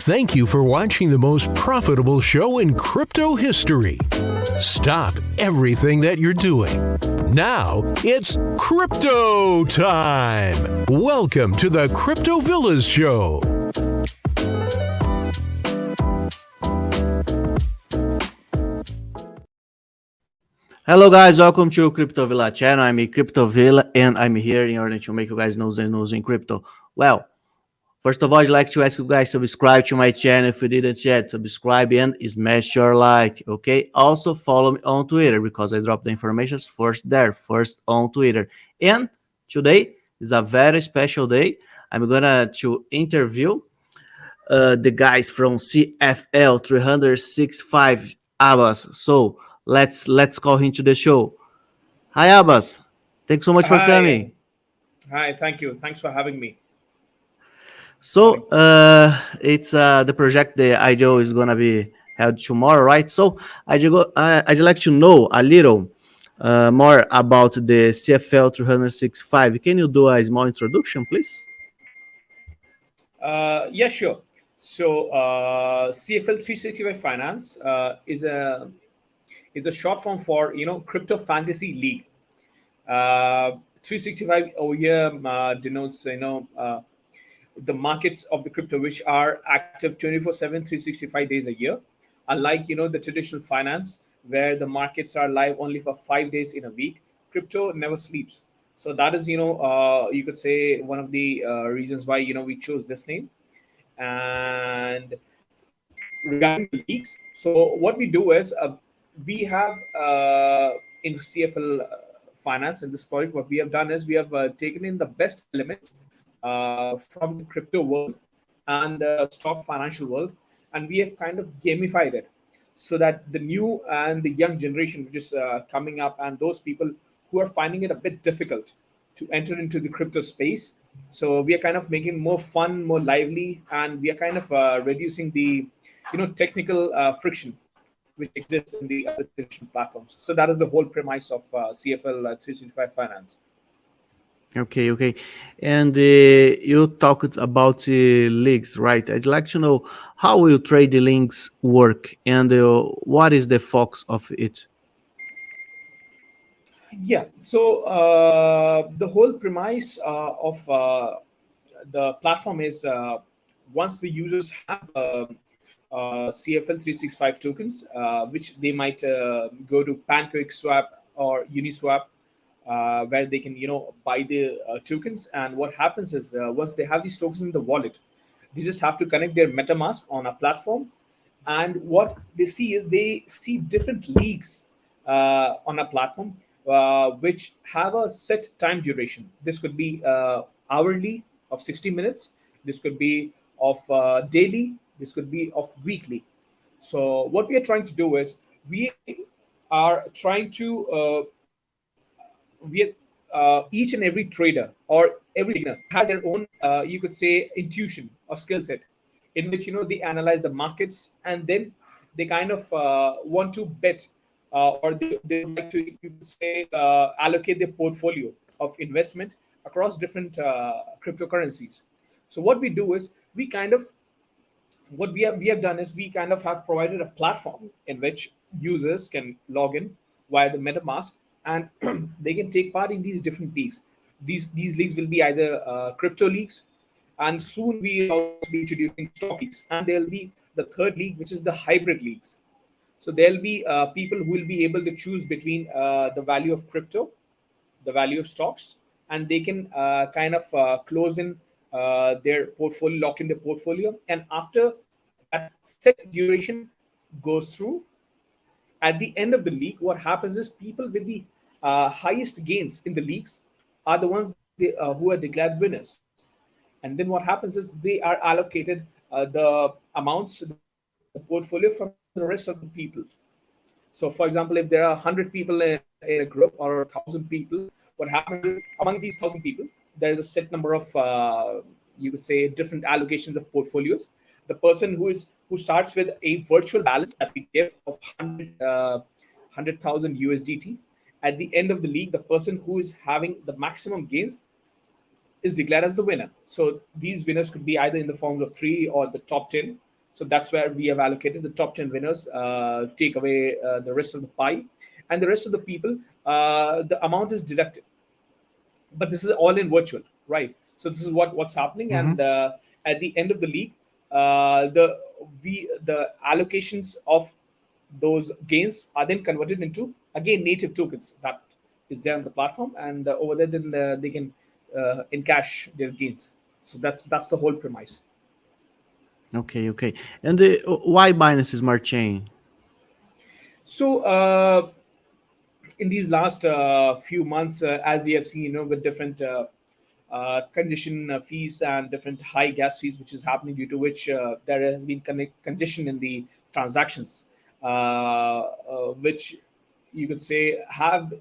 Thank you for watching the most profitable show in crypto history. Stop everything that you're doing. Now it's crypto time. Welcome to the Crypto Villas Show. Hello guys, welcome to Crypto Villa channel. I'm a Crypto Villa and I'm here in order to make you guys know the news in crypto. Well, first of all, I'd like to ask you guys to subscribe to my channel if you didn't yet. Subscribe and smash your like, okay? Also follow me on Twitter because I drop the information first on Twitter. And today is a very special day. I'm gonna to interview the guys from CFL365 ABBAS. So let's call him to the show. Hi ABBAS, thanks so much for coming. Hi, thank you. Thanks for having me. So it's the project, the IDO is gonna be held tomorrow, right? So I'd like to know a little more about the CFL365. Can you do a small introduction, please? Yeah, sure. So CFL365 Finance is a short form for Crypto Fantasy League. 365 over here denotes the markets of the crypto which are active 24/7, 365 days a year. Unlike the traditional finance where the markets are live only for 5 days in a week, crypto never sleeps. So that is you could say one of the reasons why we chose this name. And regarding the leagues, so what we do is we have in CFL Finance in this project, what we have done is we have taken in the best elements from the crypto world and the stock financial world, and we have kind of gamified it so that the new and the young generation which is coming up and those people who are finding it a bit difficult to enter into the crypto space, so we are kind of making more fun, more lively, and we are kind of reducing the technical friction which exists in the other traditional platforms. So that is the whole premise of CFL 365 Finance. Okay. And you talked about leagues, right? I'd like to know how will trade the links work and what is the focus of it? Yeah, so the whole premise of the platform is once the users have CFL365 tokens, which they might go to PancakeSwap or Uniswap, where they can buy the tokens. And what happens is once they have these tokens in the wallet, they just have to connect their MetaMask on a platform, and what they see is they see different leagues on a platform which have a set time duration. This could be hourly of 60 minutes, this could be of daily, this could be of weekly. So what we are trying to do is we are trying to each and every trader or every beginner has their own you could say intuition or skill set in which they analyze the markets, and then they kind of want to bet or they would like to you could say allocate their portfolio of investment across different cryptocurrencies. So what we do is we kind of what we have done is we kind of have provided a platform in which users can log in via the MetaMask, and they can take part in these different leagues. These leagues will be either crypto leagues, and soon we will also be introducing stock leagues, and there'll be the third league, which is the hybrid leagues. So there'll be people who will be able to choose between the value of crypto, the value of stocks, and they can kind of close in their portfolio, lock in their portfolio, and after that set duration goes through, at the end of the league, what happens is people with the highest gains in the leagues are the ones who are declared winners. And then what happens is they are allocated the amounts, the portfolio from the rest of the people. So, for example, if there are 100 people in a group or 1,000 people, what happens is among these 1,000 people, there is a set number of, you could say, different allocations of portfolios. The person who starts with a virtual balance that we give of 100,000 USDT, at the end of the league, the person who is having the maximum gains is declared as the winner. So these winners could be either in the forms of 3 or the top 10. So that's where we have allocated the top 10 winners, take away the rest of the pie, and the rest of the people, the amount is deducted. But this is all in virtual, right? So this is what's happening, Mm-hmm. and at the end of the league, the allocations of those gains are then converted into again native tokens that is there on the platform, and over there then they can encash their gains. So that's the whole premise. Okay, okay. And why Binance Smart Chain? So in these last few months, as we have seen, with different condition fees and different high gas fees, which is happening, due to which there has been congestion in the transactions, which you could say have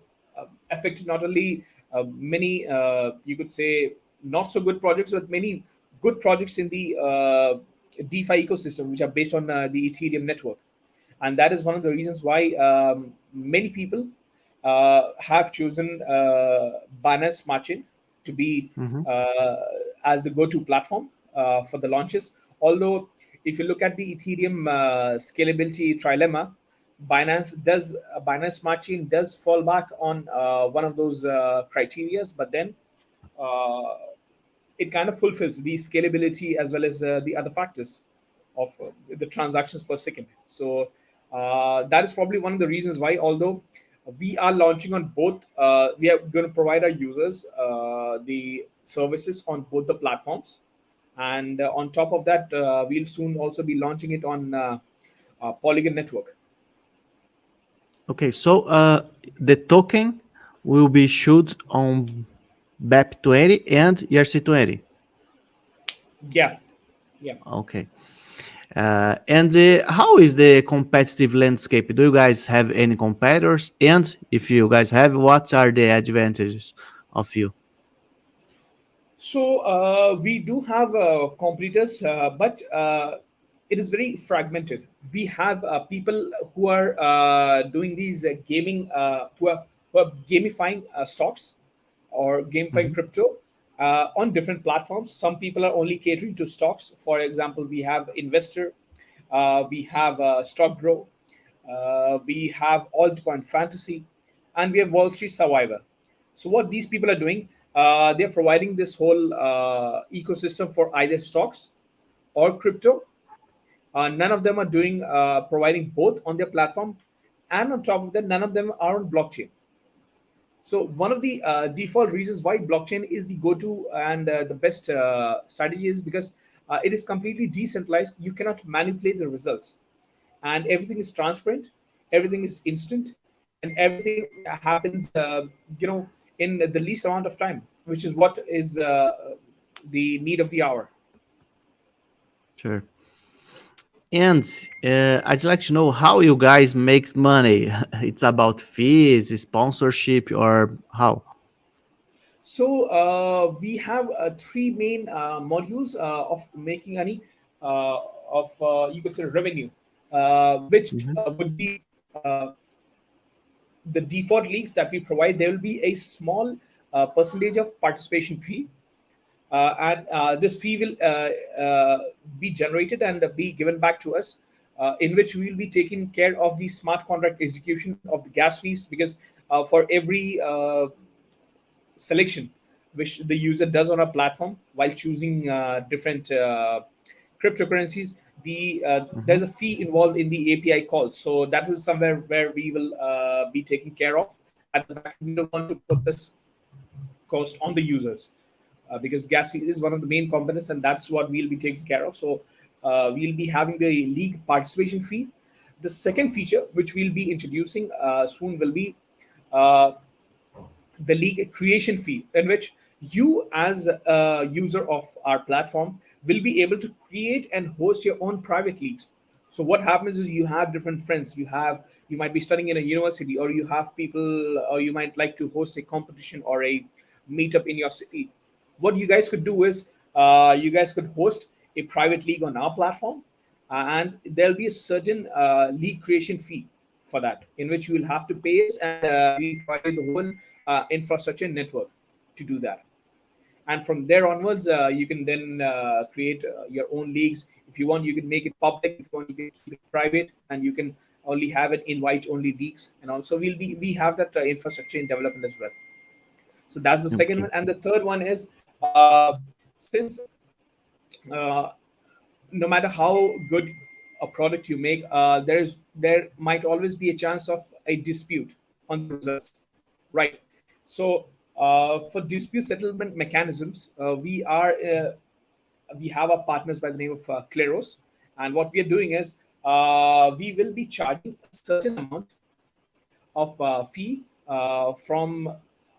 affected not only many, you could say, not so good projects, but many good projects in the DeFi ecosystem, which are based on the Ethereum network. And that is one of the reasons why many people have chosen Binance Smart Chain to be Mm-hmm. as the go-to platform for the launches. Although, if you look at the Ethereum scalability trilemma, Binance Smart Chain does fall back on one of those criterias, but then uh, it kind of fulfills the scalability as well as the other factors of the transactions per second. So that is probably one of the reasons why, although we are launching on both, we are going to provide our users the services on both the platforms. And on top of that, we'll soon also be launching it on Polygon Network. Okay, so the token will be issued on BEP20 and ERC20. Yeah, yeah. Okay. And how is the competitive landscape? Do you guys have any competitors? And if you guys have, what are the advantages of you? So we do have competitors, but it is very fragmented. We have people who are doing these gaming, who are gamifying stocks or gamifying Mhm. crypto on different platforms. Some people are only catering to stocks. For example, we have Investor, we have Stock Grow, we have Altcoin Fantasy, and we have Wall Street Survivor. So what these people are doing, they're providing this whole ecosystem for either stocks or crypto. None of them are doing providing both on their platform, and on top of that, none of them are on blockchain. So one of the default reasons why blockchain is the go-to and the best strategy is because it is completely decentralized. You cannot manipulate the results, and everything is transparent, everything is instant, and everything happens, in the least amount of time, which is what is the need of the hour. Sure. And I'd like to know how you guys make money. It's about fees, sponsorship, or how? So we have three main modules of making money, of you could say revenue, which Mhm. would be the default leagues that we provide. There will be a small percentage of participation fee, and this fee will be generated and be given back to us, in which we will be taking care of the smart contract execution of the gas fees, because for every selection which the user does on our platform while choosing different cryptocurrencies, Mhm. there's a fee involved in the API calls. So that is somewhere where we will be taking care of. At the back, we don't want to put this cost on the users, because gas fee is one of the main components, and that's what we'll be taking care of. So we'll be having the league participation fee. The second feature which we'll be introducing soon will be uh, the league creation fee, in which you as a user of our platform will be able to create and host your own private leagues. So what happens is, you have different friends, you might be studying in a university, or you have people, or you might like to host a competition or a meetup in your city. What you guys could do is, you guys could host a private league on our platform, and there'll be a certain league creation fee for that, in which you will have to pay us, and we provide you the whole infrastructure network to do that. and from there onwards, you can then create your own leagues. If you want, you can make it public. If you want, you can keep it private, and you can only have it invite only leagues. And also, we have that infrastructure in development as well. So that's the second Okay. one. And the third one is, since uh, no matter how good a product you make, there might always be a chance of a dispute on the results, right? So for dispute settlement mechanisms, we have our partners by the name of Kleros, and what we are doing is we will be charging a certain amount of fee from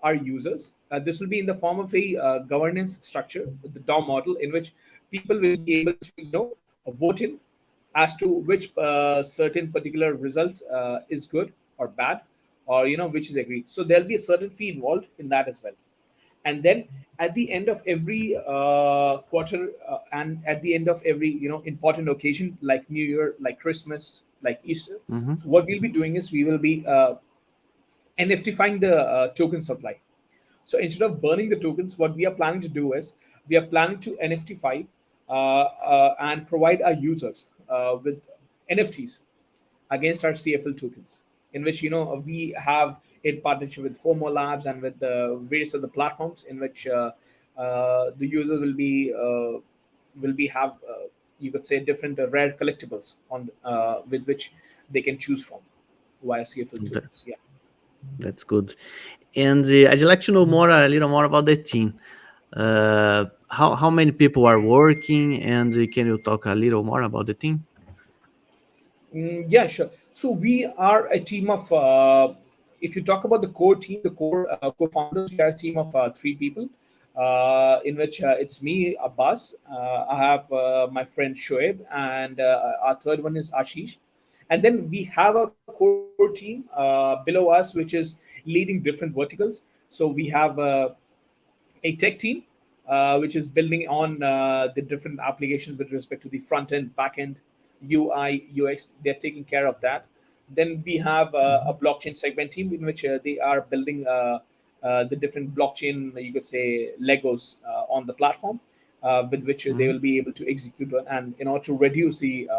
our users. This will be in the form of a governance structure, the DOM model, in which people will be able to, vote in as to which certain particular result is good or bad, or which is agreed. So there'll be a certain fee involved in that as well. And then at the end of every quarter, and at the end of every important occasion like New Year, like Christmas, like Easter, Mm-hmm. so what we'll be doing is we will be NFTifying the token supply. So instead of burning the tokens, what we are planning to do is we are planning to NFTify and provide our users with NFTs against our CFL tokens, in which we have in partnership with FOMO Labs and with the various other platforms, in which the users will be have you could say different rare collectibles on with which they can choose from via CFL tokens. Yeah. That's good. And I'd like to know a little more about the team. How many people are working, and can you talk a little more about the team? Yeah, sure. So we are a team of, if you talk about the core team, the core co-founders, we are a team of three people, in which it's me, Abbas. I have my friend Shoaib, and our third one is Ashish. And then we have a core team below us, which is leading different verticals. So we have a tech team, which is building on the different applications with respect to the front end, back end, UI, UX. They're taking care of that. Then we have a blockchain segment team, in which they are building the different blockchain, you could say, Legos on the platform, with which they will be able to execute on, and in order to reduce the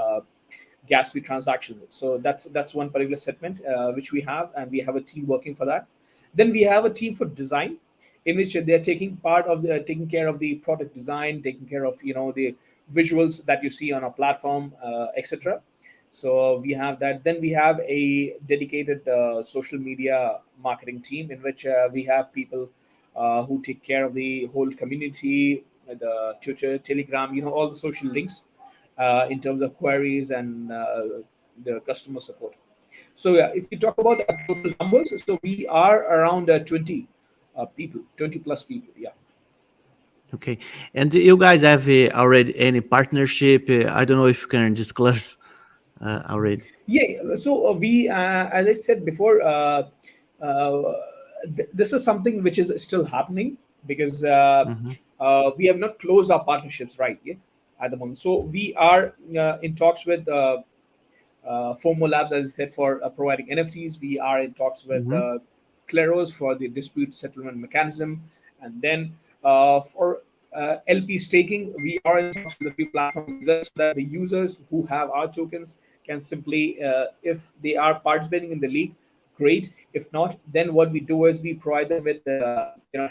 gas fee transaction. So that's one particular segment which we have, and we have a team working for that. Then we have a team for design, in which they're taking care of the product design, taking care of the visuals that you see on our platform, etc. So we have that. Then we have a dedicated social media marketing team, in which we have people who take care of the whole community, the Twitter, Telegram, all the social links in terms of queries and the customer support. So yeah, if you talk about the total numbers, so we are around 20 people, 20 plus people. Yeah. Okay. And you guys have already any partnership? I don't know if you can disclose already. Yeah. So we, as I said before, uh, this is something which is still happening, because Mm-hmm. we have not closed our partnerships, right? Yeah, at the moment. So we are in talks with FOMO Labs, as I said, for providing NFTs. We are in talks with Mm-hmm. Claros for the dispute settlement mechanism. And then for LP staking, we are in talks with a few platforms as well, so that the users who have our tokens can simply, if they are participating in the league, great. If not, then what we do is we provide them with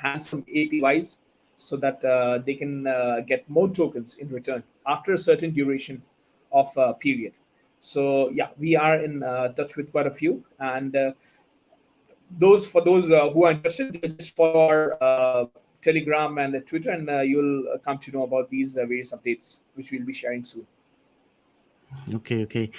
handsome APYs, so that they can get more tokens in return after a certain duration of period. So yeah, we are in touch with quite a few, and those for those who are interested, they just follow our Telegram and Twitter, and you'll come to know about these various updates, which we'll be sharing soon. Okay, okay.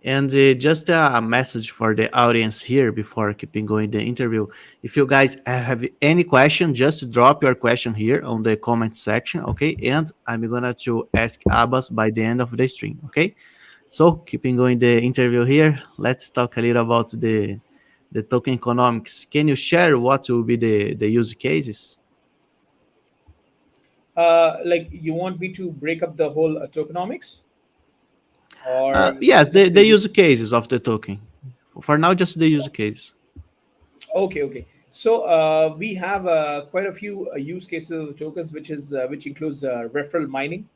And just a message for the audience here before keeping going the interview. If you guys have any question, just drop your question here on the comment section, okay? And I'm gonna to ask Abbas by the end of the stream, okay? So keeping going the interview here, let's talk a little about the token economics. Can you share what will be the use cases? Like, you want me to break up the whole tokenomics, or Yes, just the the use? use cases of the token. For now, just the use case. Okay, okay. So we have quite a few use cases of tokens, which includes referral mining,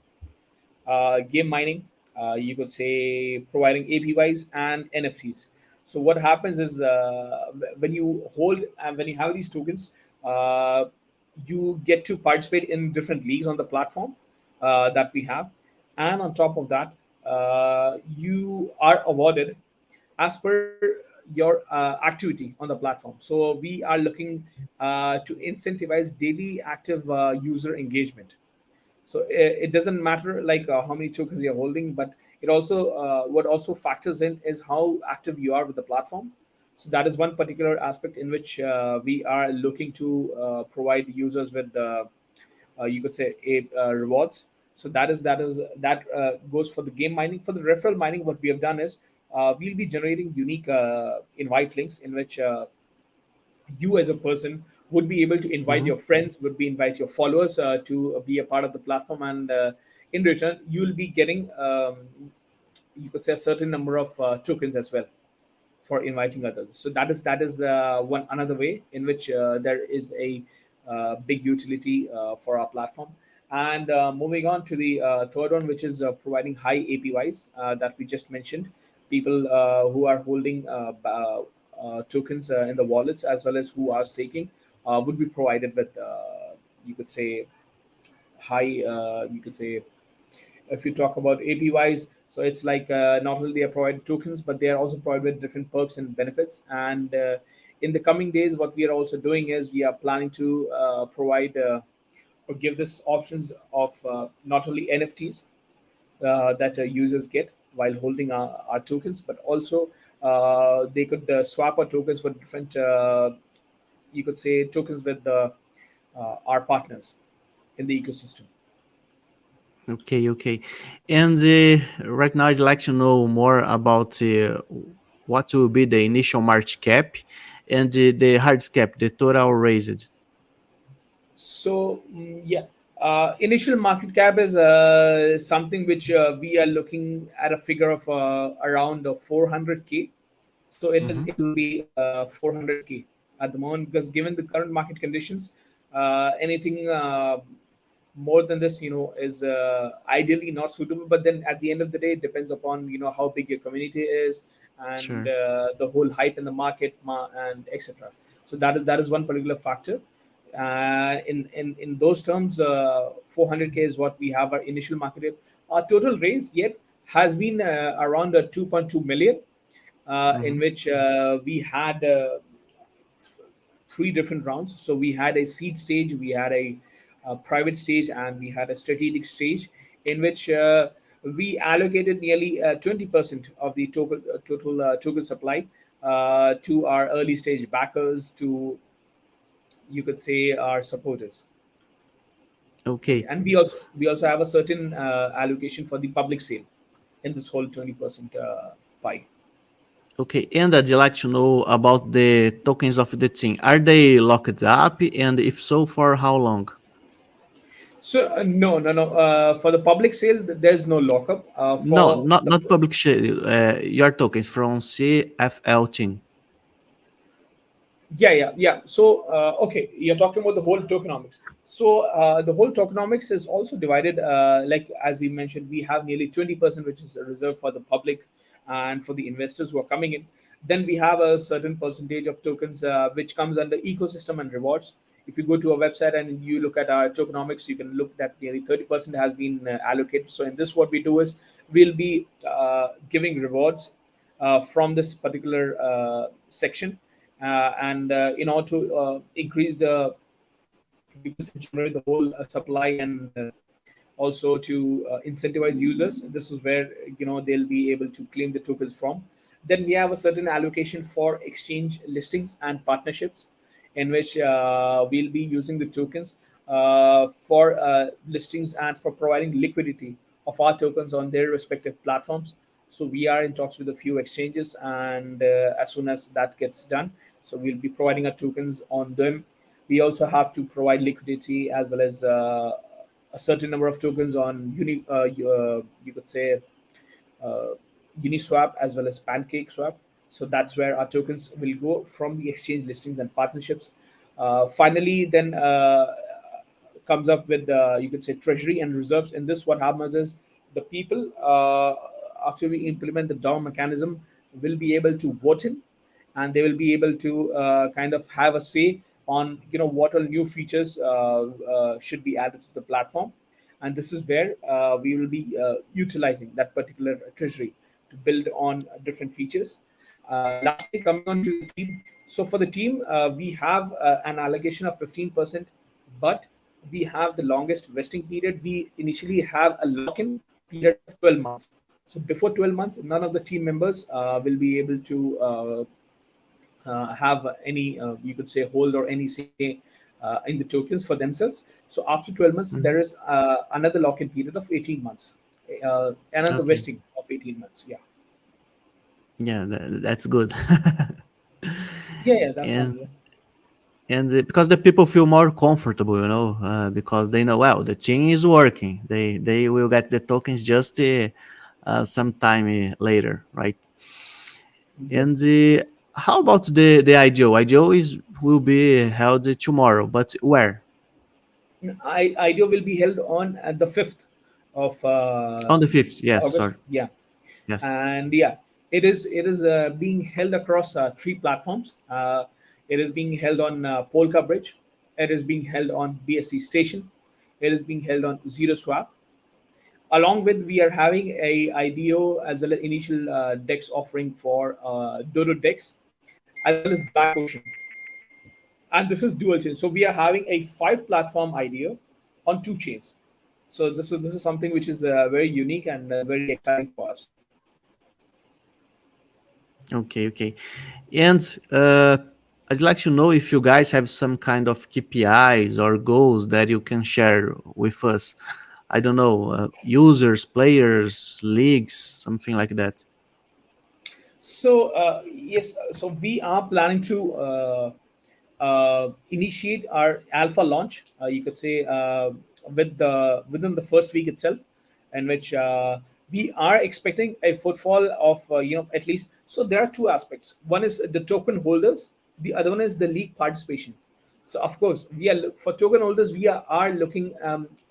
game mining, you could say providing APYs and NFTs. So what happens is when you hold and when you have these tokens, uh, you get to participate in different leagues on the platform that we have, and on top of that, you are awarded as per your activity on the platform. So we are looking to incentivize daily active user engagement. So it doesn't matter like how many tokens you're holding, but it also what also factors in is how active you are with the platform. So that is one particular aspect in which we are looking to provide users with you could say rewards. So that goes for the game mining. For the referral mining, what we have done is we'll be generating unique invite links in which you as a person would be able to invite Mhm. your friends, would be invite your followers to be a part of the platform, and in return you'll be getting you could say a certain number of tokens as well for inviting others. So that is one another way in which there is a big utility for our platform. And moving on to the third one, which is providing high APYs that we just mentioned. People who are holding tokens in the wallets as well as who are staking would be provided with you could say high you could say if you talk about APYs, so it's like not only they are provided tokens, but they are also provided different perks and benefits. And in the coming days, what we are also doing is we are planning to provide or give this options of not only NFTs that users get while holding our tokens, but also they could swap our tokens for different, you could say, tokens with our partners in the ecosystem. Okay, okay. And right now, I'd like to know more about what will be the initial market cap and the hard cap, the total raised. So yeah, initial market cap is something which we are looking at a figure of around 400K. So Mhm. it will be 400K at the moment, because given the current market conditions, anything more than this, is ideally not suitable. But then at the end of the day, it depends upon how big your community is, and Sure. the whole hype in the market, and etc. So that is one particular factor. In those terms, 400K is what we have our initial market cap. Our total raise yet has been around 2.2 million, in Mhm. which we had three different rounds. So we had a seed stage, we had a private stage, and we had a strategic stage, in which we allocated nearly 20% of the total token supply to our early stage backers, to you could say our supporters. Okay, Okay, and we also have a certain allocation for the public sale in this whole 20% pie. okay. And I'd like to know about the tokens of the team. Are they locked up? And if so, for how long? So no, no, no. For the public sale, there's no lockup. No, For not the not public share. Your tokens from CFL team. Yeah, yeah, yeah. So, okay, you're talking about the whole tokenomics. So, the whole tokenomics is also divided, like as we mentioned, we have nearly 20%, which is reserved for the public and for the investors who are coming in. Then we have a certain percentage of tokens which comes under ecosystem and rewards. If you go to our website and you look at our tokenomics, you can look that nearly 30% has been allocated. So, in this, what we do is we'll be giving rewards from this particular section, and in order to increase the you could say generate the whole supply, and also to incentivize users. This is where they'll be able to claim the tokens from. Then we have a certain allocation for exchange listings and partnerships, in which we'll be using the tokens for listings and for providing liquidity of our tokens on their respective platforms. So we are in talks with a few exchanges, and as soon as that gets done, so we'll be providing our tokens on them. We also have to provide liquidity as well as a certain number of tokens on you could say uh, Uniswap as well as Pancake Swap. So that's where our tokens will go from the exchange listings and partnerships. Finally, then comes up with you could say treasury and reserves. In this, what happens is the people after we implement the DOR mechanism will be able to vote in, and they will be able to kind of have a say on what all new features should be added to the platform. And this is where we will be utilizing that particular treasury to build on different features. Lastly, coming on to the team. So for the team, we have an allocation of 15%, but we have the longest vesting period. We initially have a lock-in period of 12 months. So before 12 months, none of the team members will be able to have any, you could say, hold or any say in the tokens for themselves. So after 12 months, Mhm. there is another lock-in period of 18 months, another Okay. vesting of 18 months. Yeah. Yeah, that's good. Yeah, that's fine. and Yeah. because the people feel more comfortable, because they know, well, the team is working. They will get the tokens just some time later, right? Yeah. And how about the IDO? IDO is will be held tomorrow, but where? IDEO will be held on at the 5th of On the 5th. Yes, August. sorry. Yeah. Yes. And yeah, it is being held across three platforms. It is being held on Polka Bridge. It is being held on BSC Station. It is being held on Zero Swap. Along with, we are having a IDO as well as initial DEX offering for Dodo DEX as well as Black Ocean. And this is dual chain. So we are having a five platform IDO on two chains. So this is something which is very unique and very exciting for us. Okay, okay. And I'd like to know if you guys have some kind of KPIs or goals that you can share with us. I don't know, users, players, leagues, something like that. So yes, so we are planning to initiate our alpha launch. You could say within the first week itself, in which we are expecting a footfall of at least. So there are two aspects. One is the token holders. The other one is the league participation. So of course, we are for token holders. We are looking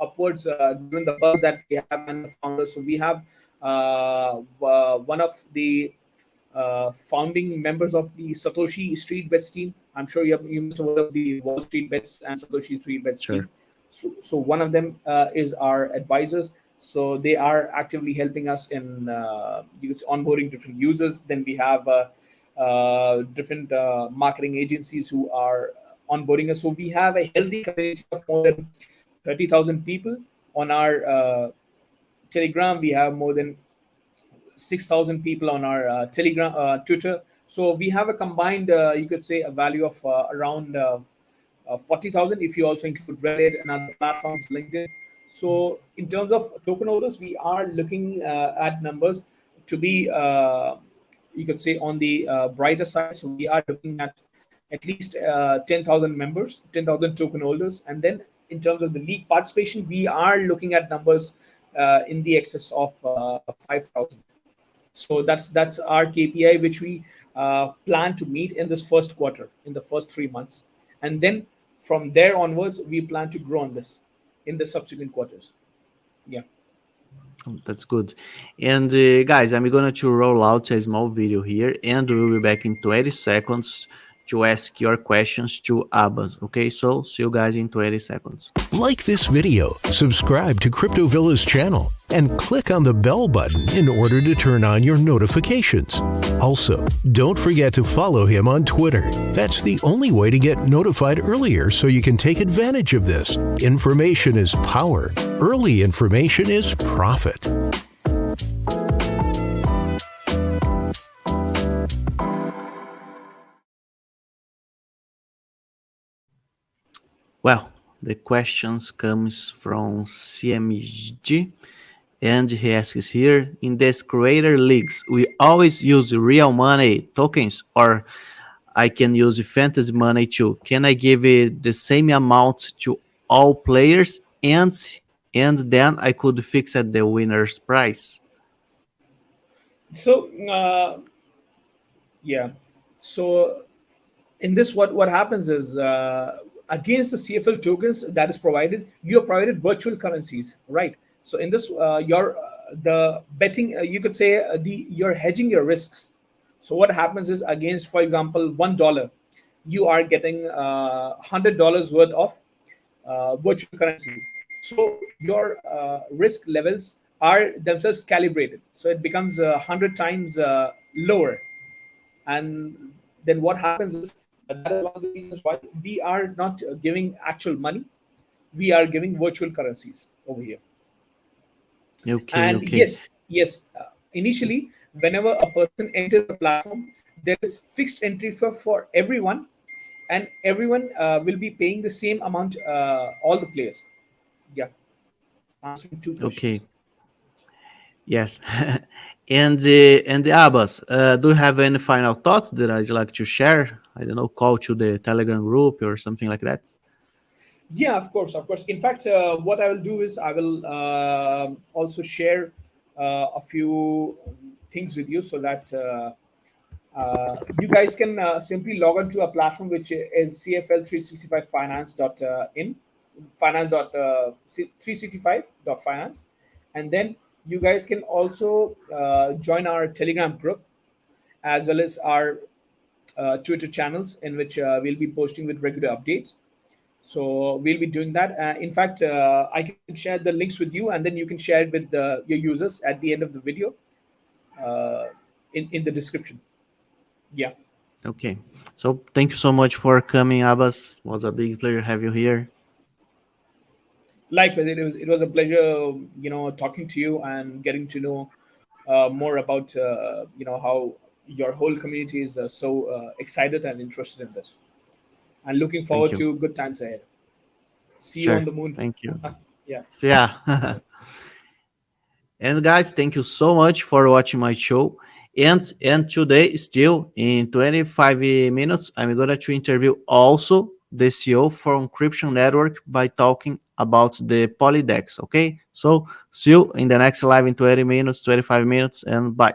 upwards, given the buzz that we have and the founders. So we have one of the founding members of the Satoshi Street Bets team. I'm sure you must have heard of the Wall Street Bets and Satoshi Street Bets team. Sure. So one of them is our advisors. So they are actively helping us in onboarding different users. Then we have different marketing agencies who are onboarding us. So we have a healthy community of more than 30,000 people on our Telegram. We have more than 6,000 people on our Telegram, Twitter. So we have a combined, you could say, a value of around 40,000 if you also include Reddit and other platforms, LinkedIn. So in terms of token holders, we are looking at numbers to be, you could say, on the brighter side. So we are looking at least 10,000 members, 10,000 token holders. And then in terms of the league participation, we are looking at numbers in the excess of 5,000. So that's our KPI, which we plan to meet in this first quarter, in the first 3 months, and then from there onwards, we plan to grow on this in the subsequent quarters. Yeah. That's good. And guys, I'm going to roll out a small video here and we'll be back in 20 seconds to ask your questions to ABBAS. Okay, so see you guys in 20 seconds. Like this video, subscribe to Crypto Villa's channel, and click on the bell button in order to turn on your notifications. Also, don't forget to follow him on Twitter. That's the only way to get notified earlier so you can take advantage of this. Information is power. Early information is profit. Well, the questions comes from CMG, and he asks here, in this creator leagues, we always use real money tokens, or I can use fantasy money too. Can I give it the same amount to all players, and then I could fix at the winner's price? So Yeah. So in this, what happens is, against the CFL tokens that is provided, you are provided virtual currencies, right? So in this, your the betting, you could say, the you're hedging your risks. So what happens is, against, for example, $1, you are getting $100 worth of virtual currency. So your risk levels are themselves calibrated. So it becomes 100 times lower. And then what happens is, that is one of the reasons why we are not giving actual money. We are giving virtual currencies over here. Okay, And okay, yes, initially, whenever a person enters the platform, there is fixed entry for everyone, and everyone will be paying the same amount, all the players. Yeah, answering two okay. questions. Yes. And the Abbas, do you have any final thoughts that I'd like to share? I don't know, call to the Telegram group or something like that. Yeah, of course, of course. In fact, what I will do is, I will also share a few things with you, so that you guys can simply log on to a platform which is CFL365 finance.in, finance.365.finance. And then you guys can also join our Telegram group, as well as our Twitter channels, in which we'll be posting with regular updates. So we'll be doing that. In fact, I can share the links with you, and then you can share it with your users at the end of the video, uh, in the description. Yeah. Okay. So thank you so much for coming, Abbas. Was a big pleasure to have you here. Likewise, it was a pleasure, talking to you and getting to know more about, how your whole community is so excited and interested in this, and looking Thank forward you. to good times ahead. See you on Sure. the moon. Thank you. Yeah. So, yeah. And guys, thank you so much for watching my show. And today, still in 25 minutes, I'm going to interview also the CEO from Crypto Network by talking about the Polydex. Okay, so see you in the next live in 20 minutes, 25 minutes, and bye.